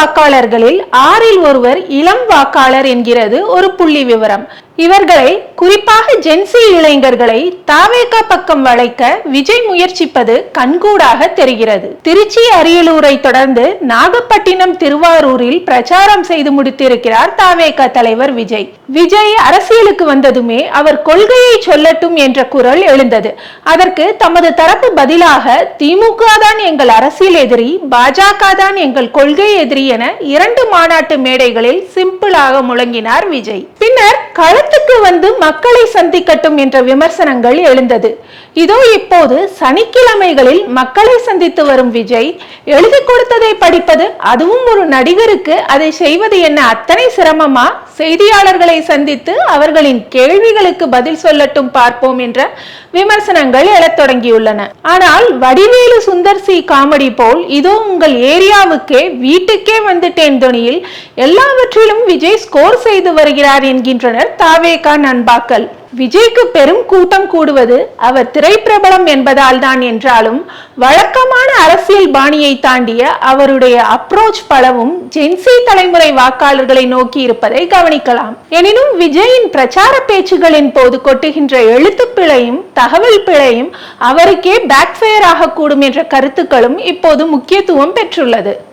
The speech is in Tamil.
வாக்காளர்களில் 6 ஒருவர் இளம் வாக்காளர் என்கிறது ஒரு புள்ளி விவரம். இவர்களை, குறிப்பாக ஜென்சி இளைஞர்களை தாவேகா பக்கம் வளைக்க விஜய் முயற்சிப்பது கண்கூடாக தெரிகிறது. திருச்சி, அரியலூரை தொடர்ந்து நாகப்பட்டினம், திருவாரூரில் பிரச்சாரம் செய்து முடித்திருக்கிறார் தாவேகா தலைவர் விஜய். விஜய் அரசியலுக்கு வந்ததுமே அவர் கொள்கையை சொல்லட்டும் என்ற குரல் எழுந்தது. அதற்கு தமது தரப்பு பதிலாக திமுக தான் எங்கள் அரசியல் எதிரி, பாஜக தான் எங்கள் கொள்கை எதிரி என 2 மாநாட்டு மேடைகளில் சிம்பிளாக முழங்கினார் விஜய். பின்னர் களத்துக்கு வந்து மக்களை சந்திக்கட்டும் என்ற விமர்சனங்கள் எழுந்தது. இதோ இப்போது சனிக்கிழமைகளில் மக்களை சந்தித்து வரும் விஜய், எழுதி கொடுத்ததை படிப்பது, அதுவும் ஒரு நடிகருக்கு அதை செய்வது என்ன அத்தனை சிரமமா? செய்தியாளர்களை சந்தித்து அவர்களின் கேள்விகளுக்கு பதில் சொல்லட்டும் பார்ப்போம் என்ற விமர்சனங்கள் எழத் தொடங்கியுள்ளன. ஆனால் வடிவேலு சுந்தர் சி காமெடி போல் இதோ உங்கள் ஏரியாவுக்கே வீட்டுக்கே வந்துட்டேன் தொனியில் எல்லாவற்றிலும் விஜய் ஸ்கோர் செய்து வருகிறார் என்கின்றனர் தாவேகா நண்பாக்கள். விஜய்க்கு பெரும் கூட்டம் கூடுவது அவர் திரைப்பிரபலம் என்பதால் தான் என்றாலும் வழக்கமான அரசியல் பாணியை தாண்டிய அவருடைய அப்ரோச் பலவும் ஜென்சி தலைமுறை வாக்காளர்களை நோக்கி இருப்பதை கவனிக்கலாம். எனினும் விஜயின் பிரச்சார பேச்சுகளின் போது கொட்டுகின்ற எழுத்து பிழையும் தகவல் பிழையும் அவருக்கே பேக்ஃபயர் ஆகக்கூடும் என்ற கருத்துக்களும் இப்போது முக்கியத்துவம் பெற்றுள்ளது.